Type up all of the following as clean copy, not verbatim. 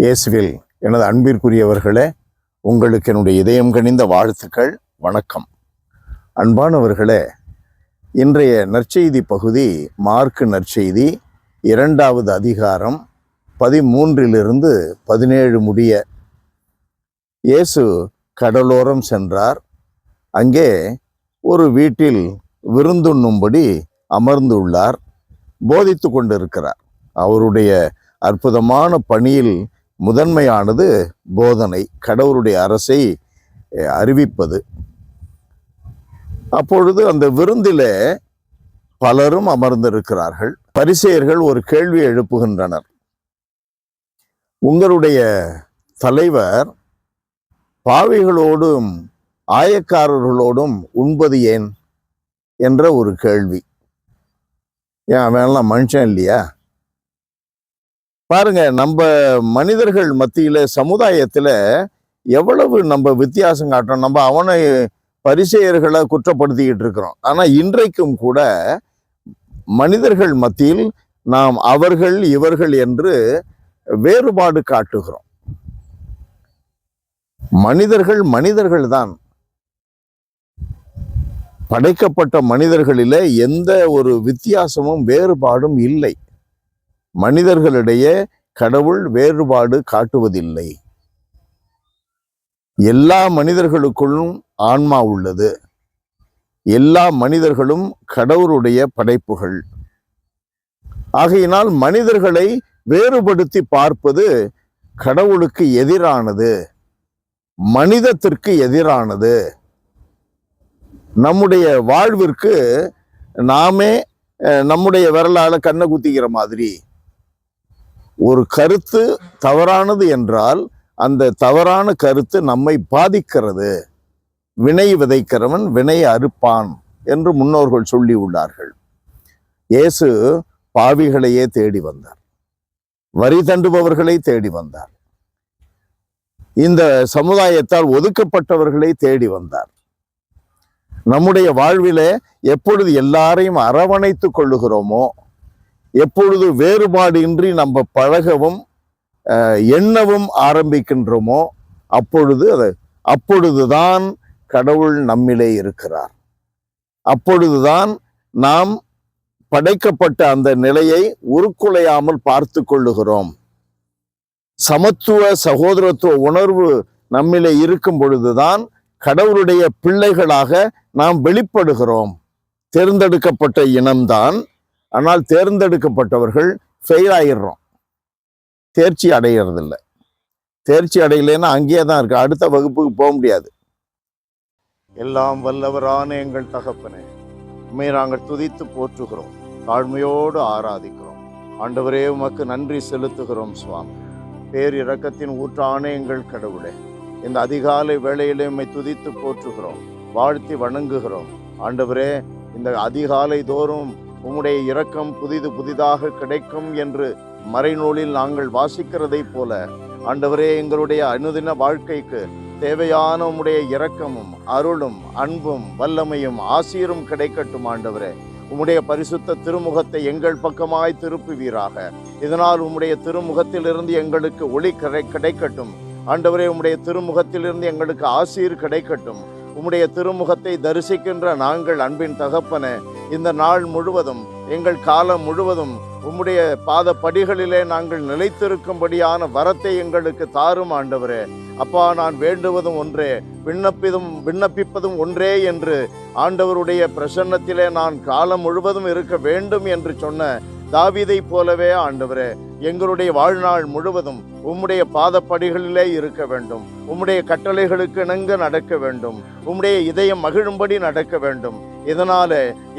இயேசுவில் எனது அன்பிற்குரியவர்களே, உங்களுக்கு என்னுடைய இதயம் கனிந்த வாழ்த்துக்கள். வணக்கம். அன்பானவர்களே, இன்றைய நற்செய்தி பகுதி மார்க்கு நற்செய்தி 2வது அதிகாரம் 13 17 முடிய. இயேசு கடலோரம் சென்றார். அங்கே ஒரு வீட்டில் விருந்துண்ணும்படி அமர்ந்துள்ளார். போதித்து கொண்டிருக்கிறார். அவருடைய அற்புதமான பணியில் முதன்மையானது போதனை, கடவுளுடைய அரசை அறிவிப்பது. அப்பொழுது அந்த விருந்திலே பலரும் அமர்ந்திருக்கிறார்கள். பரிசேயர்கள் ஒரு கேள்வி எழுப்புகின்றனர். உங்களுடைய தலைவர் பாவிகளோடும் ஆயக்காரர்களோடும் உண்பது ஏன் என்ற ஒரு கேள்வி. ஏன் அவன்லாம் மனுஷன் இல்லையா? பாருங்க, நம்ம மனிதர்கள் மத்தியில சமுதாயத்துல எவ்வளவு நம்ம வித்தியாசம் காட்டுறோம். நம்ம அவனை பரிசேயர்களை குற்றப்படுத்திக்கிட்டு இருக்கிறோம். ஆனா இன்றைக்கும் கூட மனிதர்கள் மத்தியில் நாம் அவர்கள் இவர்கள் என்று வேறுபாடு காட்டுகிறோம். மனிதர்கள் தான். படைக்கப்பட்ட மனிதர்களிலே எந்த ஒரு வித்தியாசமும் வேறுபாடும் இல்லை. மனிதர்களிடையே கடவுள் வேறுபாடு காட்டுவதில்லை. எல்லா மனிதர்களுக்குள்ளும் ஆன்மா உள்ளது. எல்லா மனிதர்களும் கடவுளுடைய படைப்புகள். ஆகையினால் மனிதர்களை வேறுபடுத்தி பார்ப்பது கடவுளுக்கு எதிரானது, மனிதத்திற்கு எதிரானது. நம்முடைய வாழ்விற்கு நாமே நம்முடைய விரலால கண்ணை குத்திக்கிற மாதிரி. ஒரு கருத்து தவறானது என்றால் அந்த தவறான கருத்து நம்மை பாதிக்கிறது. வினை விதைக்கிறவன் வினை அறுப்பான் என்று முன்னோர்கள் சொல்லி உள்ளார்கள். இயேசு பாவிகளையே தேடி வந்தார். வரி தண்டுபவர்களை தேடி வந்தார். இந்த சமுதாயத்தால் ஒதுக்கப்பட்டவர்களை தேடி வந்தார். நம்முடைய வாழ்விலே எப்பொழுது எல்லாரையும் அரவணைத்து கொள்ளுகிறோமோ, எப்பொழுது வேறுபாடு இன்றி நம்ம பழகவும் எண்ணவும் ஆரம்பிக்கின்றோமோ, அப்பொழுதுதான் கடவுள் நம்மிலே இருக்கிறார். அப்பொழுதுதான் நாம் படைக்கப்பட்ட அந்த நிலையை உருக்குலையாமல் பார்த்து கொள்ளுகிறோம். சமத்துவ சகோதரத்துவ உணர்வு நம்மிலே இருக்கும் பொழுதுதான் கடவுளுடைய பிள்ளைகளாக நாம் வெளிப்படுகிறோம். தேர்ந்தெடுக்கப்பட்ட இனம்தான். ஆனால் தேர்ந்தெடுக்கப்பட்டவர்கள் ஃபெயில் ஆயிடுறோம், தேர்ச்சி அடைகிறதில்லை. தேர்ச்சி அடையலைன்னா அங்கேயே தான் இருக்கு, அடுத்த வகுப்புக்கு போக முடியாது. எல்லாம் வல்லவரான எங்கள் தகப்பனே, உண்மை நாங்கள் துதித்து போற்றுகிறோம், தாழ்மையோடு ஆராதிக்கிறோம். ஆண்டவரே, உமக்கு நன்றி செலுத்துகிறோம் சுவாமி. பேரிரக்கத்தின் ஊற்றான எங்கள் கடவுளே, இந்த அதிகாலை வேளையிலே உம்மை துதித்து போற்றுகிறோம், வாழ்த்தி வணங்குகிறோம். ஆண்டவரே, இந்த அதிகாலை தோறும் உம்முடைய இரக்கம் புதிதாக கிடைக்கும் என்று மறைநூலில் நாங்கள் வாசிக்கிறதை போல, ஆண்டவரே, எங்களுடைய அனுதின வாழ்க்கைக்கு தேவையான உம்முடைய இரக்கமும் அருளும் அன்பும் வல்லமையும் ஆசீரும் கிடைக்கட்டும். ஆண்டவரே, உம்முடைய பரிசுத்த திருமுகத்தை எங்கள் பக்கமாய் திருப்புவீராக. இதனால் உம்முடைய திருமுகத்திலிருந்து எங்களுக்கு ஒளி கிடைக்கட்டும். ஆண்டவரே, உம்முடைய திருமுகத்திலிருந்து எங்களுக்கு ஆசீர் கிடைக்கட்டும். உம்முடைய திருமுகத்தை தரிசிக்கின்ற நாங்கள் அன்பின் தகப்பனே, இந்த நாள் முழுவதும் எங்கள் காலம் முழுவதும் உம்முடைய பாத படிகளிலே நாங்கள் நிலைத்திருக்கும்படியான வரத்தை எங்களுக்கு தாரும். ஆண்டவரே, அப்பா, நான் வேண்டுவதும் ஒன்றே, விண்ணப்பிப்பதும் ஒன்றே என்று ஆண்டவருடைய பிரசன்னத்திலே நான் காலம் முழுவதும் இருக்க வேண்டும் என்று சொன்ன தாவீதை போலவே ஆண்டவரே, எங்களுடைய வாழ்நாள் முழுவதும் உம்முடைய பாதப்படிகளிலே இருக்க வேண்டும். உம்முடைய கட்டளைகளுக்கு இணங்க நடக்க வேண்டும். உம்முடைய இதயம் மகிழும்படி நடக்க வேண்டும். இதனால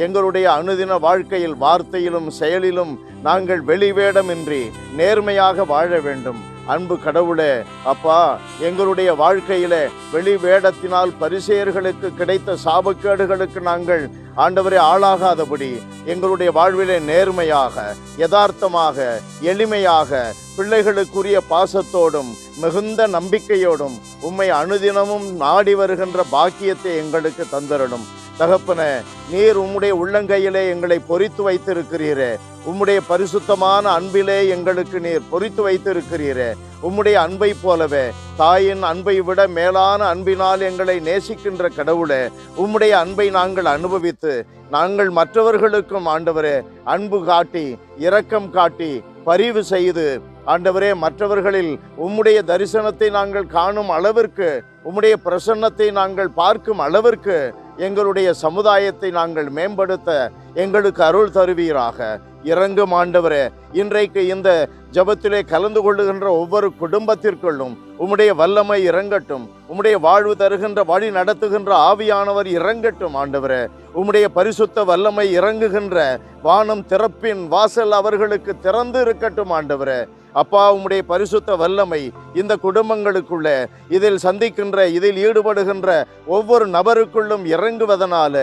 எங்களுடைய அனுதின வாழ்க்கையில், வார்த்தையிலும் செயலிலும் நாங்கள் வெளிவேடமின்றி நேர்மையாக வாழ வேண்டும். அன்பு கடவுளே, அப்பா, எங்களுடைய வாழ்க்கையில வெளி வேடத்தினால் பரிசேயர்களுக்கு கிடைத்த சாபக்கேடுகளுக்கு நாங்கள் ஆண்டவரே ஆளாகாதபடி எங்களுடைய வாழ்விலே நேர்மையாக, யதார்த்தமாக, எளிமையாக, பிள்ளைகளுக்குரிய பாசத்தோடும் மிகுந்த நம்பிக்கையோடும் உம்மை அனுதினமும் நாடி வருகின்ற பாக்கியத்தை எங்களுக்கு தந்தரணும். தகப்பனே, நீர் உம்முடைய உள்ளங்கையிலே எங்களை பொறித்து வைத்திருக்கிறீரே. உம்முடைய பரிசுத்தமான அன்பிலே எங்களுக்கு நீர் பொறித்து வைத்திருக்கிறீரே. உம்முடைய அன்பை போலவே, தாயின் அன்பை விட மேலான அன்பினால் எங்களை நேசிக்கின்ற கடவுளே, உம்முடைய அன்பை நாங்கள் அனுபவித்து நாங்கள் மற்றவர்களுக்கும் ஆண்டவரே அன்பு காட்டி, இரக்கம் காட்டி, பரிவு செய்து ஆண்டவரே மற்றவர்களில் உம்முடைய தரிசனத்தை நாங்கள் காணும் அளவிற்கு, உம்முடைய பிரசன்னத்தை நாங்கள் பார்க்கும் அளவிற்கு எங்களுடைய சமுதாயத்தை நாங்கள் மேம்படுத்த எங்களுக்கு அருள் தருவீராக. இறங்கும் ஆண்டவரே, இன்றைக்கு இந்த ஜபத்திலே கலந்து கொள்ளுகின்ற ஒவ்வொரு குடும்பத்திற்குள்ளும் உம்முடைய வல்லமை இறங்கட்டும். உம்முடைய வாழ்வு தருகின்ற வழி நடத்துகின்ற ஆவியானவர் இறங்கட்டும் ஆண்டவரே. உம்முடைய பரிசுத்த வல்லமை இறங்குகின்ற வானம் திறப்பின் வாசல் அவர்களுக்கு திறந்து இருக்கட்டும் ஆண்டவரே. அப்பா, உம்முடைய பரிசுத்த வல்லமை இந்த குடும்பங்களுக்குள்ளே, இதில் சந்திக்கின்ற, இதில் ஈடுபடுகின்ற ஒவ்வொரு நபருக்குள்ளும் இறங்குவதனால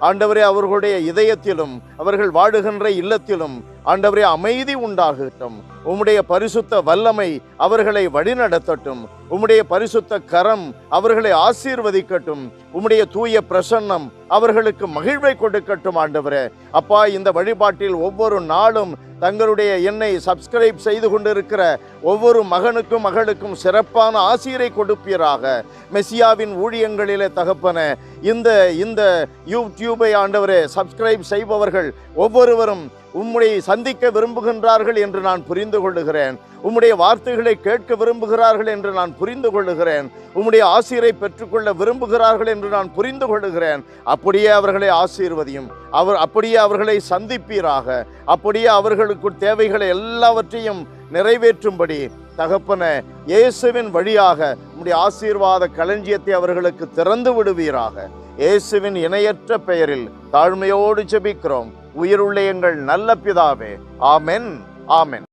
ஆண்டவரே அவர்களுடைய இதயத்திலும் அவர்கள் வாடுகின்ற இல்லத்திலும் ஆண்டவரே அமைதி உண்டாகட்டும். உம்முடைய பரிசுத்த வல்லமை அவர்களை வழிநடத்தட்டும். உம்முடைய பரிசுத்த கரம் அவர்களை ஆசீர்வதிக்கட்டும். உம்முடைய தூய பிரசன்னம் அவர்களுக்கு மகிழ்வை கொடுக்கட்டும் ஆண்டவரே. அப்பா, இந்த வழிபாட்டில் ஒவ்வொரு நாளும் தங்களுடைய எண்ணை சப்ஸ்கிரைப் செய்து கொண்டிருக்கிற ஒவ்வொரு மகனுக்கும் மகளுக்கும் சிறப்பான ஆசீரை கொடுப்பீராக. மெசியாவின் ஊழியங்களிலே தகப்பன, இந்த யூடியூபை ஆண்டவரே சப்ஸ்கிரைப் செய்பவர்கள் ஒவ்வொருவரும் உம்முடைய சந்திக்க விரும்புகின்றார்கள் என்று நான் புரிந்து கொள்ளுகிறேன். உம்முடைய வார்த்தைகளை கேட்க விரும்புகிறார்கள் என்று நான் புரிந்து கொள்ளுகிறேன். உம்முடைய ஆசீரை பெற்றுக்கொள்ள விரும்புகிறார்கள் என்று நான் புரிந்து கொள்ளுகிறேன். அப்படியே அவர்களை ஆசீர்வதியும். அப்படியே அவர்களை சந்திப்பீராக. அப்படியே அவர்களுக்கு தேவைகளை எல்லாவற்றையும் நிறைவேற்றும்படி தகப்பனே, இயேசுவின் வழியாக உம்முடைய ஆசீர்வாத களஞ்சியத்தை அவர்களுக்கு திறந்து விடுவீராக. இயேசுவின் இணையற்ற பெயரில் தாழ்மையோடு ஜெபிக்கிறோம் உயிருள்ள எங்கள் நல்ல பிதாவே. ஆமென், ஆமென்.